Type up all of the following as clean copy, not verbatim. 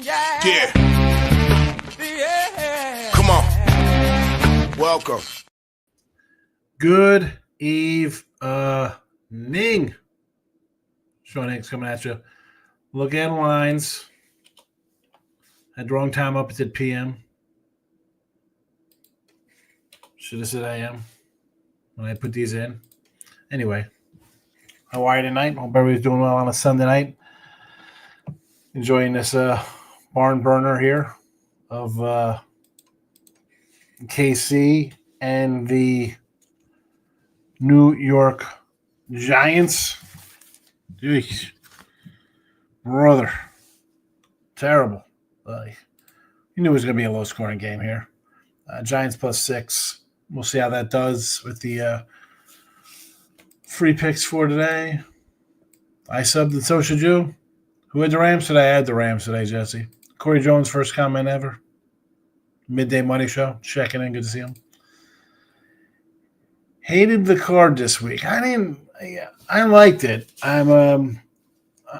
Yeah. Come on. Welcome. Good evening. Sean Higgs coming at you. Look at lines. Had the wrong time up. It said PM. Should have said AM when I put these in. Anyway, how are you tonight? Hope everybody's doing well on a Sunday night. Enjoying this barn burner here of KC and the New York Giants. Jeez. Brother. Terrible. You knew it was going to be a low-scoring game here. Giants +6. We'll see how that does with the free picks for today. I subbed and so should you. Who had the Rams today? I had the Rams today, Jesse. Corey Jones' first comment ever. Midday Money Show. Checking in. Good to see him. Hated the card this week. I liked it. I'm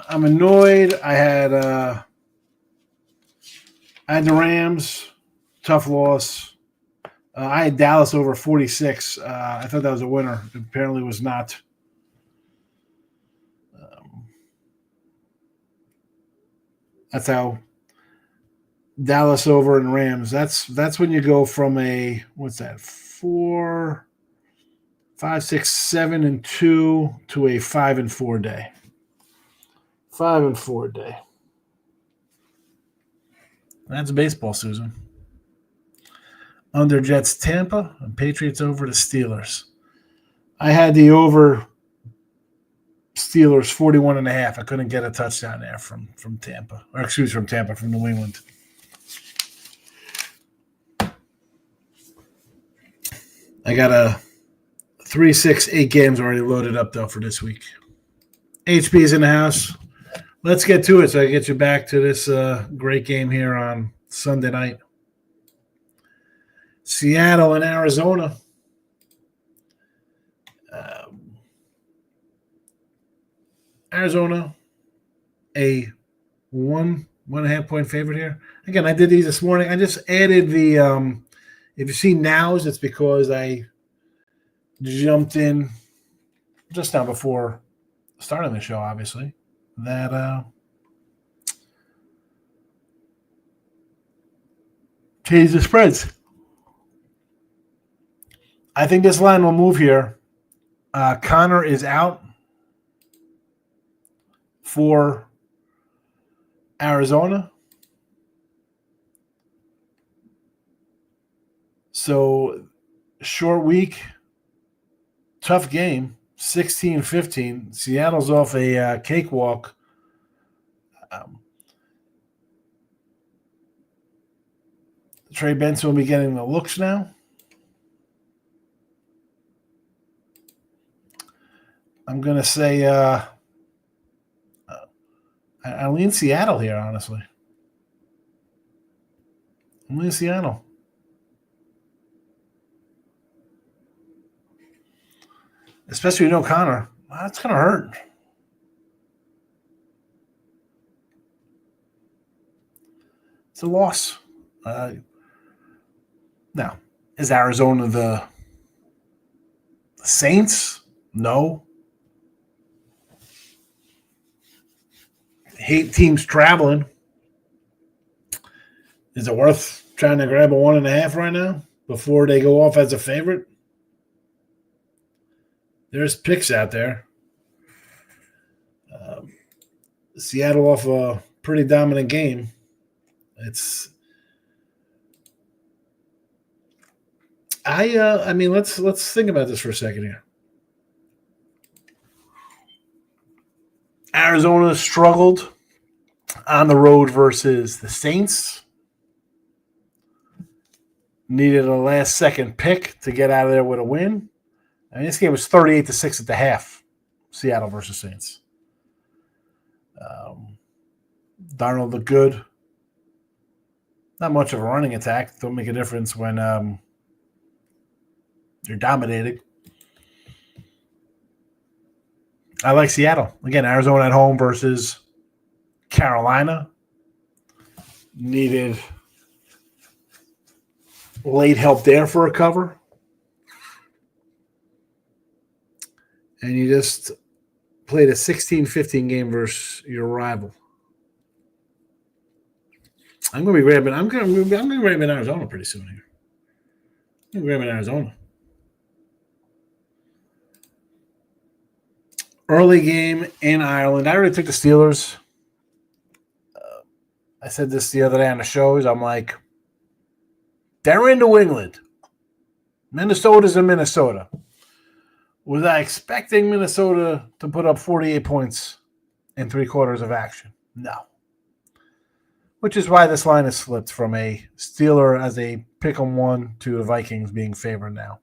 annoyed. I had the Rams. Tough loss. I had Dallas over 46. I thought that was a winner. It apparently was not. That's how Dallas over and Rams. That's when you go from a 4, 5, 6, 7, and 2 to a 5 and 4 day. 5 and 4 day. That's baseball, Susan. Under Jets Tampa and Patriots over the Steelers. I had the over Steelers 41.5. I couldn't get a touchdown there from Tampa. From Tampa, from New England. I got a 3, 6, 8 games already loaded up, though, for this week. HB's in the house. Let's get to it so I can get you back to this great game here on Sunday night. Seattle and Arizona. Arizona, a 1.5 point favorite here. Again, I did these this morning. I just added the if you see nows, it's because I jumped in just now before starting the show, obviously. That changed the spreads. I think this line will move here. Connor is out for Arizona. So, short week, tough game, 16-15. Seattle's off a cakewalk. Trey Benson will be getting the looks now. I'm going to say I lean Seattle here, honestly. I'm leaning Seattle. Especially Connor. That's going to hurt. It's a loss. Now, is Arizona the Saints? No. Hate teams traveling. Is it worth trying to grab a 1.5 right now before they go off as a favorite? There's picks out there. Seattle off a pretty dominant game. Let's think about this for a second here. Arizona struggled on the road versus the Saints. Needed a last-second pick to get out of there with a win. This game was 38-6 at the half. Seattle versus Saints. Darnold looked good. Not much of a running attack. Don't make a difference when you're dominating. I like Seattle. Again, Arizona at home versus Carolina. needed late help there for a cover. And you just played a 16-15 game versus your rival. I'm going to be grabbing Arizona pretty soon here. I'm grabbing Arizona. Early game in Ireland. I already took the Steelers. I said this the other day on the shows. I'm like, they're in New England. Minnesota's in Minnesota. Was I expecting Minnesota to put up 48 points in 3 quarters of action? No. Which is why this line has slipped from a Steeler as a pick 'em one to the Vikings being favored now.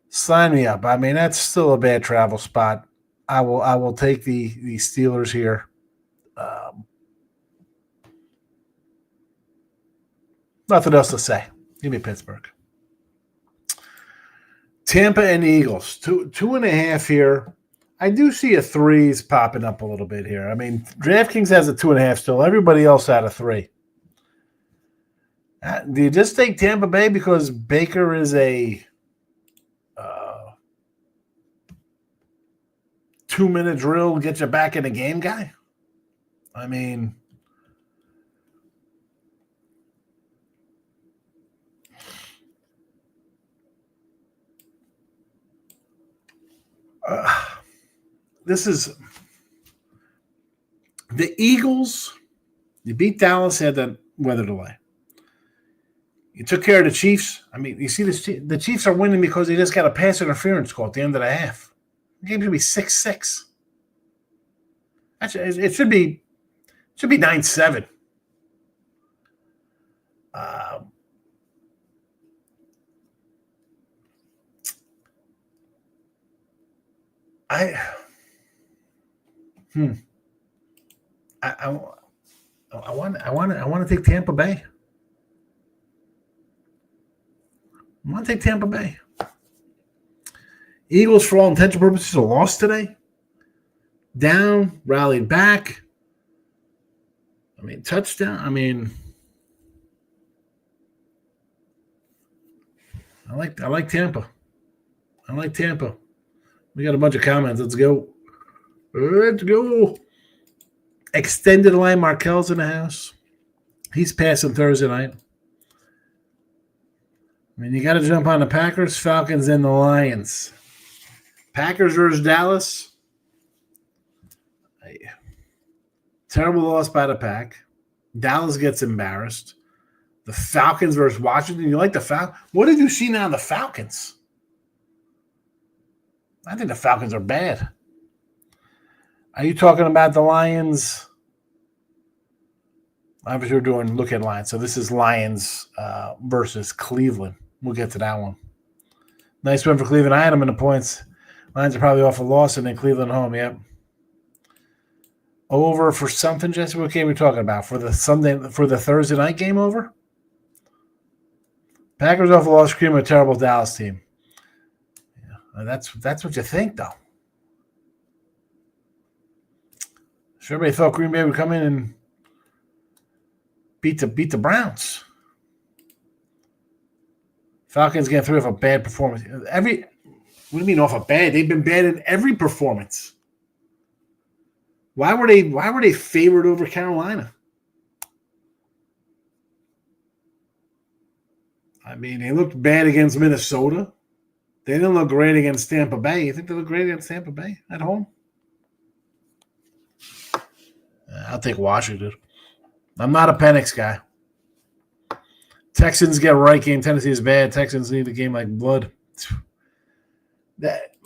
Sign me up. I mean, that's still a bad travel spot. I will take the Steelers here. Nothing else to say. Give me Pittsburgh. Tampa and Eagles. 2.5 here. I do see a 3s popping up a little bit here. I mean, DraftKings has a 2.5 still. Everybody else had a 3. Do you just take Tampa Bay because Baker is a 2-minute drill, get you back in the game guy? I mean, this is the Eagles. You beat Dallas, had that weather delay. You took care of the Chiefs. I mean, you see this, the Chiefs are winning because they just got a pass interference call at the end of the half. The game should be 6-6. Actually, it should be 9-7. I want to take Tampa Bay. I want to take Tampa Bay. Eagles, for all intents and purposes, a loss today. Down, rallied back. I mean, touchdown. I mean, I like Tampa. I like Tampa. We got a bunch of comments. Let's go. Let's go. Extended line. Markel's in the house. He's passing Thursday night. I mean, you got to jump on the Packers, Falcons, and the Lions. Packers versus Dallas. Terrible loss by the Pack. Dallas gets embarrassed. The Falcons versus Washington. You like the Falcons? What did you see now in the Falcons? I think the Falcons are bad. Are you talking about the Lions? Obviously, we're doing look at Lions. So this is Lions versus Cleveland. We'll get to that one. Nice win for Cleveland. I had them in the points. Lions are probably off a loss, and then Cleveland home. Yep. Over for something, Jesse. What game are we talking about? For the Thursday night game over? Packers off a loss, cream a terrible Dallas team. Yeah, that's what you think, though. Sure, everybody thought Green Bay would come in and beat the Browns. Falcons get through with a bad performance. What do you mean off a bad? They've been bad in every performance. Why were they favored over Carolina? I mean, they looked bad against Minnesota. They didn't look great against Tampa Bay. You think they look great against Tampa Bay at home? I'll take Washington. I'm not a Penix guy. Texans get a right game. Tennessee is bad. Texans need the game like blood.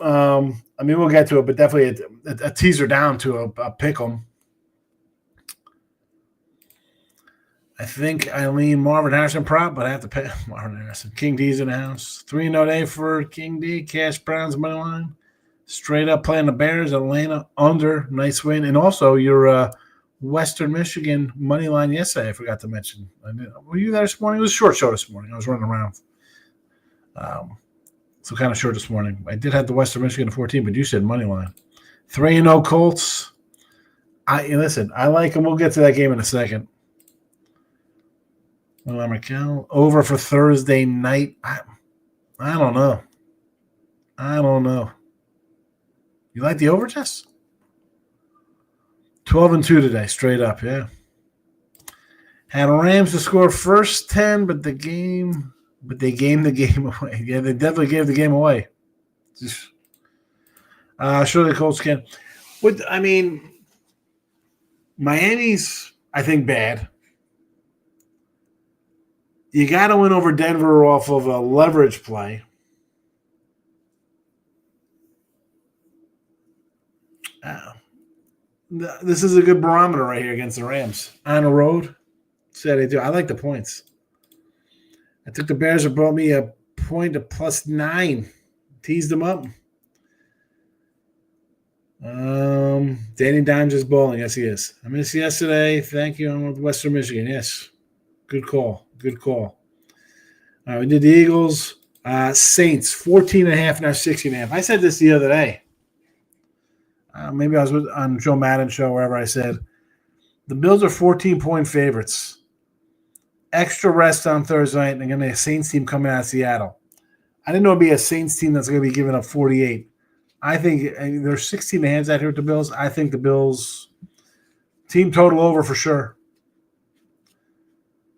I mean, we'll get to it, but definitely a teaser down to a pick 'em. I think I lean Marvin Harrison prop, but I have to pay Marvin Harrison. King D's in the house. 3-0 day for King D. Cash Brown's money line. Straight up playing the Bears. Atlanta under. Nice win. And also your Western Michigan money line yesterday, I forgot to mention. Were you there this morning? It was a short show this morning. I was running around. So kind of short this morning. I did have the Western Michigan at 14, but you said money line. 3-0 Colts. I like them. We'll get to that game in a second. Michael. Over for Thursday night. I don't know. You like the over, Jess? 12-2 today, straight up, yeah. Had Rams to score first 10, but they gave the game away. Yeah, they definitely gave the game away. Sure the Colts can. Miami's, I think, bad. You got to win over Denver off of a leverage play. This is a good barometer right here against the Rams. On the road, said they do. I like the points. I took the Bears that brought me a point of +9. Teased them up. Danny Dimes is bowling. Yes, he is. I missed yesterday. Thank you. I'm with Western Michigan. Yes. Good call. All right, we did the Eagles. Saints, 14.5, now 16.5. I said this the other day. Maybe I was on Joe Madden show, wherever I said, the Bills are 14-point favorites. Extra rest on Thursday night, and again, a Saints team coming out of Seattle. I didn't know it'd be a Saints team that's going to be giving up 48. I think there's 16 hands out here with the Bills. I think the Bills team total over for sure.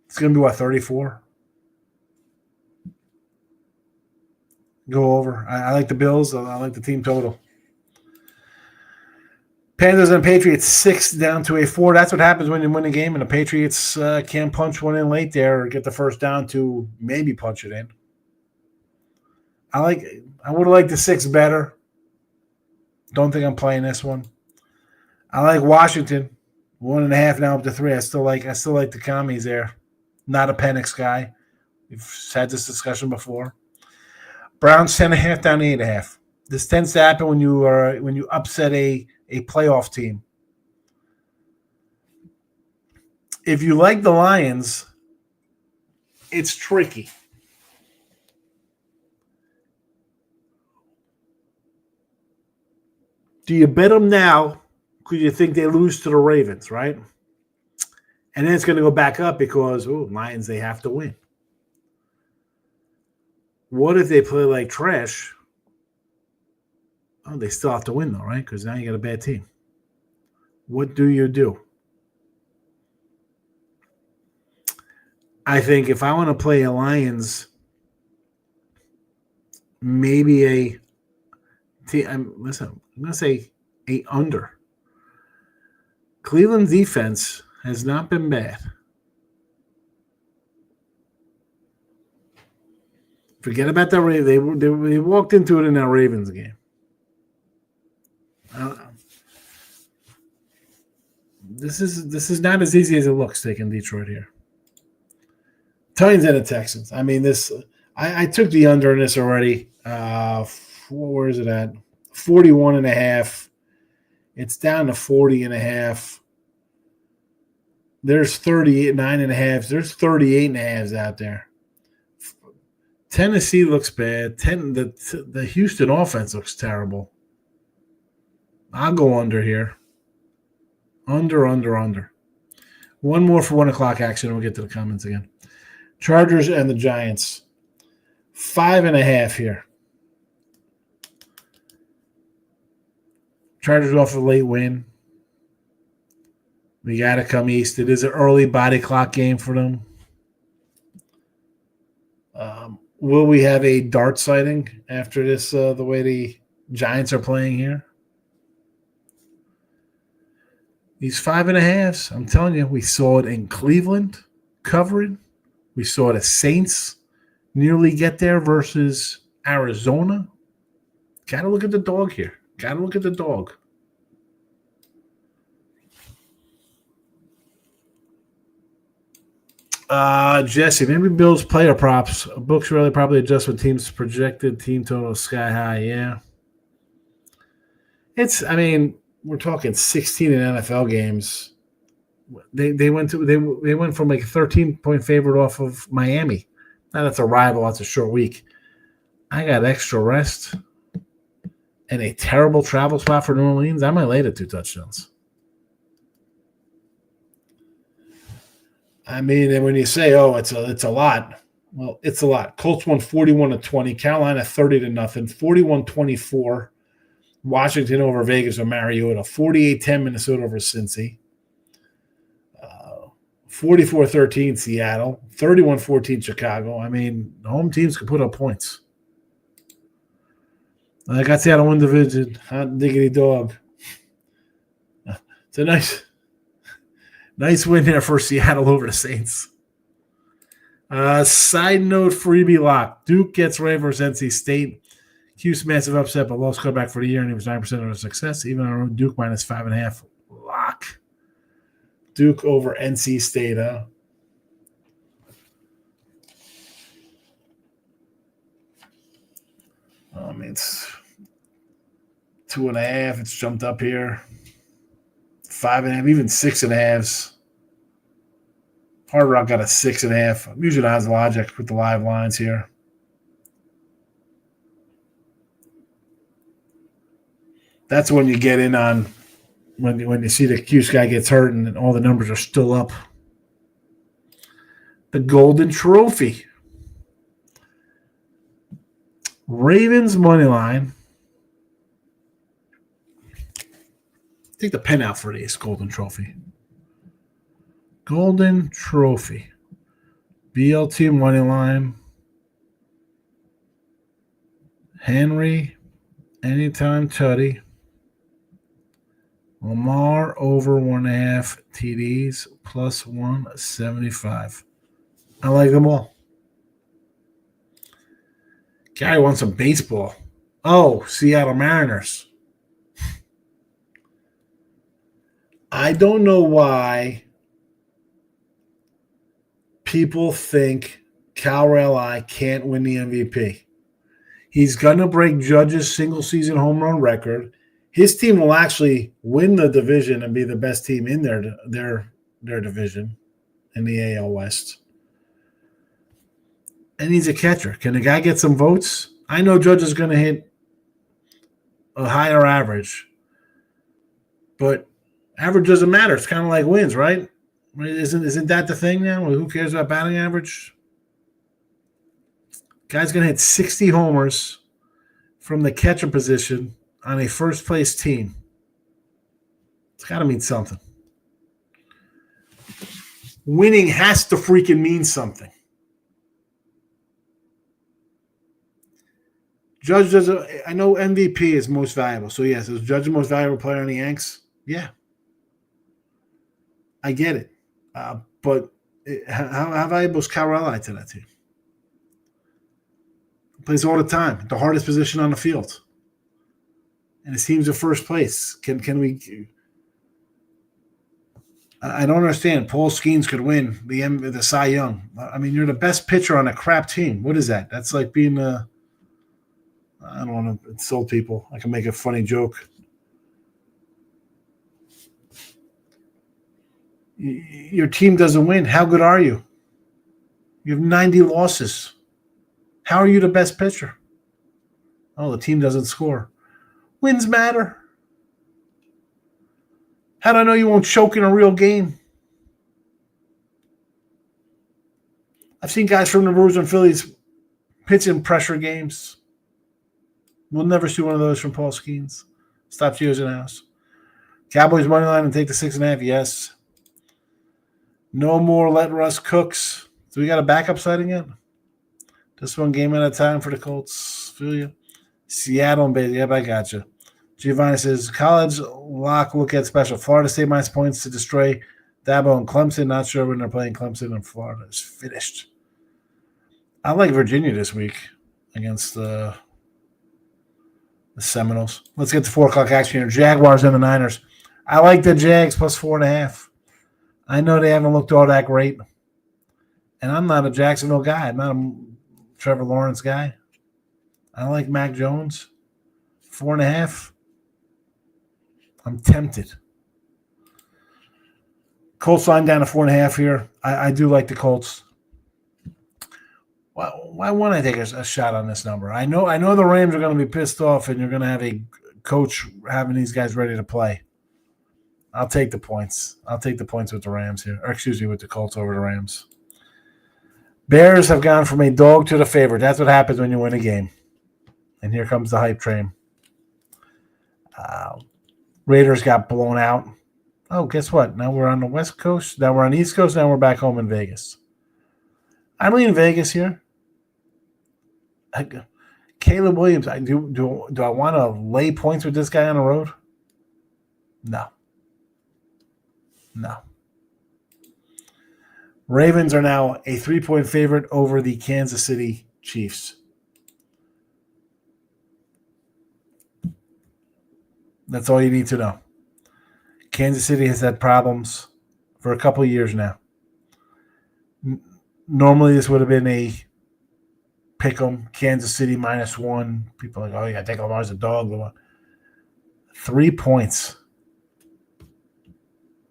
It's going to be, 34? Go over. I like the Bills. I like the team total. Panthers and Patriots 6 down to a 4. That's what happens when you win a game, and the Patriots can't punch one in late there or get the first down to maybe punch it in. I would have liked the 6 better. Don't think I'm playing this one. I like Washington 1.5 now up to 3. I still like the commies there. Not a Penix guy. We've had this discussion before. Browns 10.5 down to 8.5. This tends to happen when you upset a playoff team. If you like the Lions, it's tricky. Do you bet them now because you think they lose to the Ravens, right? And then it's going to go back up because, Lions, they have to win. What if they play like trash? Oh, they still have to win, though, right? Because now you got a bad team. What do you do? I think if I want to play a Lions, maybe a team. I'm going to say a under. Cleveland's defense has not been bad. Forget about that. They walked into it in that Ravens game. This is not as easy as it looks taking Detroit here. Titans and the Texans. I mean, I took the under in this already. Where is it at? 41.5. It's down to 40.5. There's 39.5. There's 38.5s out there. Tennessee looks bad. The Houston offense looks terrible. I'll go under here. Under. One more for 1 o'clock action, and we'll get to the comments again. Chargers and the Giants. 5.5 here. Chargers off a late win. We got to come east. It is an early body clock game for them. Will we have a dart sighting after this, the way the Giants are playing here? These 5.5s, I'm telling you, we saw it in Cleveland covering. We saw the Saints nearly get there versus Arizona. Got to look at the dog here. Jesse, maybe Bills player props. Books really probably adjust when teams projected team total sky high. Yeah. We're talking 16 in NFL games. They went from like a 13-point favorite off of Miami. Now that's a rival. That's a short week. I got extra rest and a terrible travel spot for New Orleans. I might lay the 2 touchdowns. I mean, and when you say, "Oh, it's a lot," well, it's a lot. Colts won 41-20. Carolina 30-0. 41-24. Washington over Vegas or Mariota. 48-10 Minnesota over Cincy. 44-13 Seattle. 31-14 Chicago. I mean, the home teams can put up points. I got Seattle win division. Hot diggity dog. It's a nice win there for Seattle over the Saints. Side note, freebie lock. Duke gets right versus NC State. Q's massive upset, but lost comeback for the year, and he was 9% of a success. Even our own Duke minus 5.5. Lock. Duke over NC State, huh? I mean, it's 2.5. It's jumped up here. 5.5, even 6.5s. Hard Rock got a 6.5. I'm using Odds Logic with the live lines here. That's when you get in on when you see the Cuse guy gets hurt and all the numbers are still up. The Golden Trophy. Ravens money line. Take the pen out for these Golden Trophy. Golden Trophy. BLT money line. Henry. Anytime Tutty. Lamar over 1.5 TDs plus 175. I like them all. Guy wants some baseball. Oh, Seattle Mariners. I don't know why people think Cal Raleigh can't win the MVP. He's going to break Judge's single-season home run record. His team will actually win the division and be the best team in their division in the AL West. And he's a catcher. Can the guy get some votes? I know Judge is going to hit a higher average, but average doesn't matter. It's kind of like wins, right? Isn't that the thing now? Who cares about batting average? Guy's going to hit 60 homers from the catcher position on a first-place team. It's got to mean something. Winning has to freaking mean something. Judge does. I know MVP is most valuable. So, yes, is Judge the most valuable player on the Yanks? Yeah. I get it. But how valuable is Cal Raleigh to that team? He plays all the time. The hardest position on the field. And his team's in first place. Can we? I don't understand. Paul Skeens could win the Cy Young. I mean, you're the best pitcher on a crap team. What is that? That's like being I don't want to insult people. I can make a funny joke. Your team doesn't win. How good are you? You have 90 losses. How are you the best pitcher? Oh, the team doesn't score. Wins matter. How do I know you won't choke in a real game? I've seen guys from the Brewers and Phillies pitch in pressure games. We'll never see one of those from Paul Skeens. Stop cheers in the house. Cowboys money line and take the 6.5. Yes. No more let Russ cooks. Do we got a backup sighting yet? Just one game at a time for the Colts. Feel you? Seattle and Bay. Yep, I got you. Giovanni says, college lock look at special. Florida State minus points to destroy Dabo and Clemson. Not sure when they're playing Clemson and Florida is finished. I like Virginia this week against the Seminoles. Let's get to 4 o'clock action here. Jaguars and the Niners. I like the Jags plus 4.5. I know they haven't looked all that great. And I'm not a Jacksonville guy. I'm not a Trevor Lawrence guy. I like Mac Jones. 4.5. I'm tempted. Colts line down to 4.5 here. I do like the Colts. Why won't I take a shot on this number? I know the Rams are going to be pissed off, and you're going to have a coach having these guys ready to play. I'll take the points. I'll take the points with the Rams here. Or excuse me, with the Colts over the Rams. Bears have gone from a dog to the favorite. That's what happens when you win a game. And here comes the hype train. Raiders got blown out. Oh, guess what? Now we're on the West Coast. Now we're on the East Coast. Now we're back home in Vegas. I'm leaning Vegas here. Caleb Williams. Do I want to lay points with this guy on the road? No. Ravens are now a 3-point favorite over the Kansas City Chiefs. That's all you need to know. Kansas City has had problems for a couple of years now. Normally, this would have been a pick 'em. Kansas City -1. People are like, oh, yeah, take Lamar's a dog. 3 points.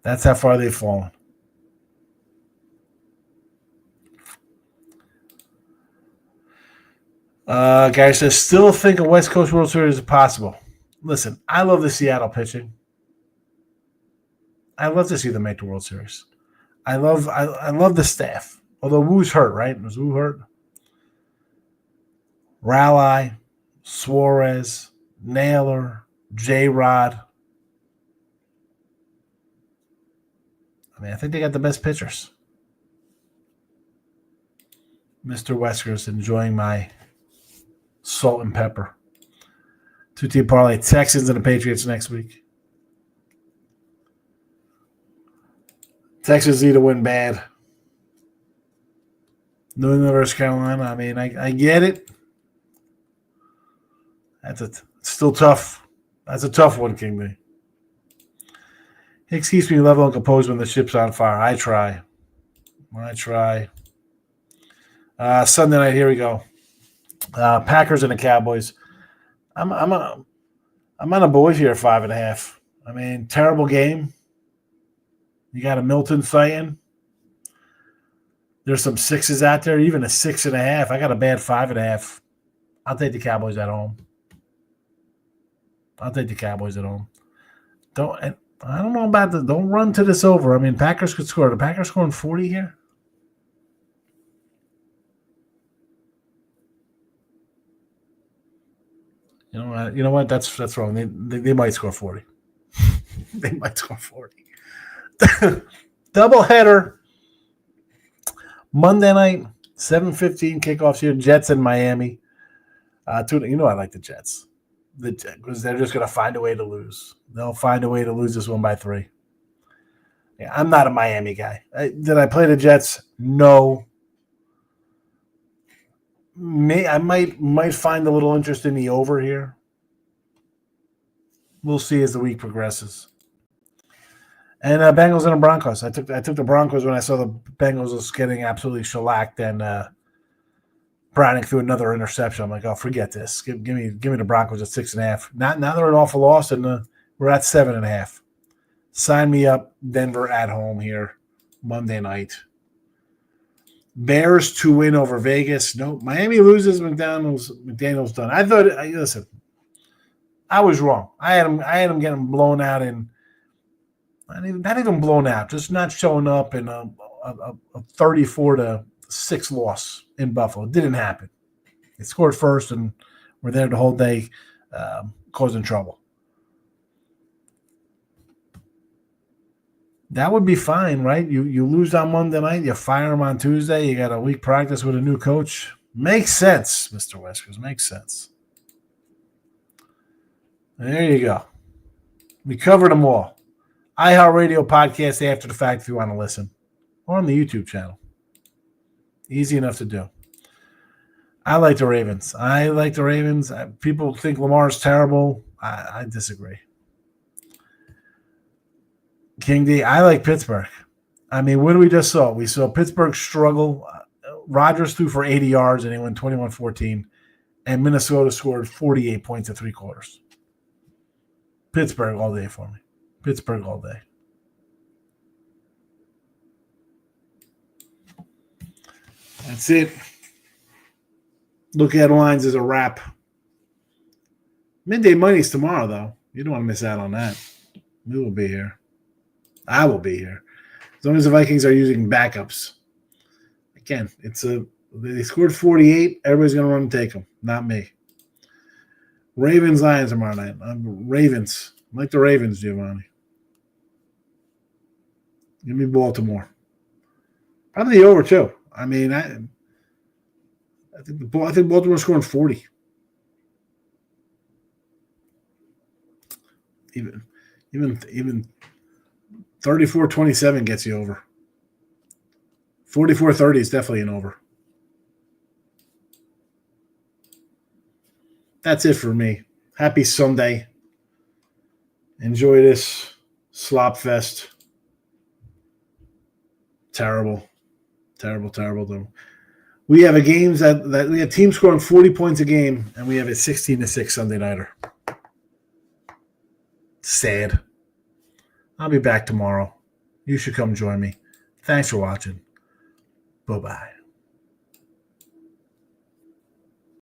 That's how far they've fallen. Guy says, still think a West Coast World Series is possible. Listen, I love the Seattle pitching. I love to see them make the World Series. I love the staff. Although Woo's hurt, right? Was Woo hurt? Raleigh, Suarez, Naylor, J-Rod. I think they got the best pitchers. Mr. Wesker's enjoying my salt and pepper. 2-team parlay, Texans and the Patriots next week. Texans need to win bad. New England versus Carolina. I get it. It's still tough. That's a tough one, King B. Higgs keeps me level and composed when the ship's on fire. I try. Sunday night, here we go. Packers and the Cowboys. I'm on a boys here at 5.5. Terrible game. You got a Milton fighting. There's some 6s out there, even a 6.5. I got a bad 5.5. I'll take the Cowboys at home. I don't know about the. Don't run to this over. Packers could score. The Packers scoring 40 here. You know what? That's wrong. They might score 40. They might score 40. Doubleheader. Monday night, 7:15 kickoffs here. Jets in Miami. I like the Jets. Because they're just going to find a way to lose. They'll find a way to lose this one by 3. Yeah, I'm not a Miami guy. Did I play the Jets? No. I might find a little interest in the over here. We'll see as the week progresses. And Bengals and the Broncos. I took the Broncos when I saw the Bengals was getting absolutely shellacked, and Browning threw another interception. I'm like, oh, forget this. Give me the Broncos at 6.5. Now they're an awful loss, and we're at 7.5. Sign me up. Denver at home here Monday night. Bears to win over Vegas. No, Miami loses. McDaniel's done. Listen, I was wrong. I had him getting blown out in. Not even blown out. Just not showing up in a 34-6 loss in Buffalo. It didn't happen. They scored first and were there the whole day, causing trouble. That would be fine, right? You lose on Monday night, you fire them on Tuesday, you got a week practice with a new coach. Makes sense, Mr. Weskers. Makes sense. There you go. We covered them all. iHeartRadio podcast after the fact if you want to listen. Or on the YouTube channel. Easy enough to do. I like the Ravens. People think Lamar's terrible. I disagree. King D, I like Pittsburgh. What do we just saw? We saw Pittsburgh struggle. Rodgers threw for 80 yards and they went 21-14. And Minnesota scored 48 points at 3/4. Pittsburgh all day for me. Pittsburgh all day. That's it. Look at lines as a wrap. Midday Money's tomorrow, though. You don't want to miss out on that. We will be here. I will be here. As long as the Vikings are using backups. Again, they scored 48. Everybody's going to run and take them. Not me. Ravens, Lions tomorrow night. Ravens. I like the Ravens, Giovanni. Give me Baltimore. Probably the over, too. I mean, I think Baltimore's scoring 40. Even 34-27 gets you over. 44-30 is definitely an over. That's it for me. Happy Sunday. Enjoy this slop fest. Terrible. Though. We have a games that we have teams scoring 40 points a game, and we have a 16-6 Sunday nighter. Sad. I'll be back tomorrow. You should come join me. Thanks for watching. Bye-bye.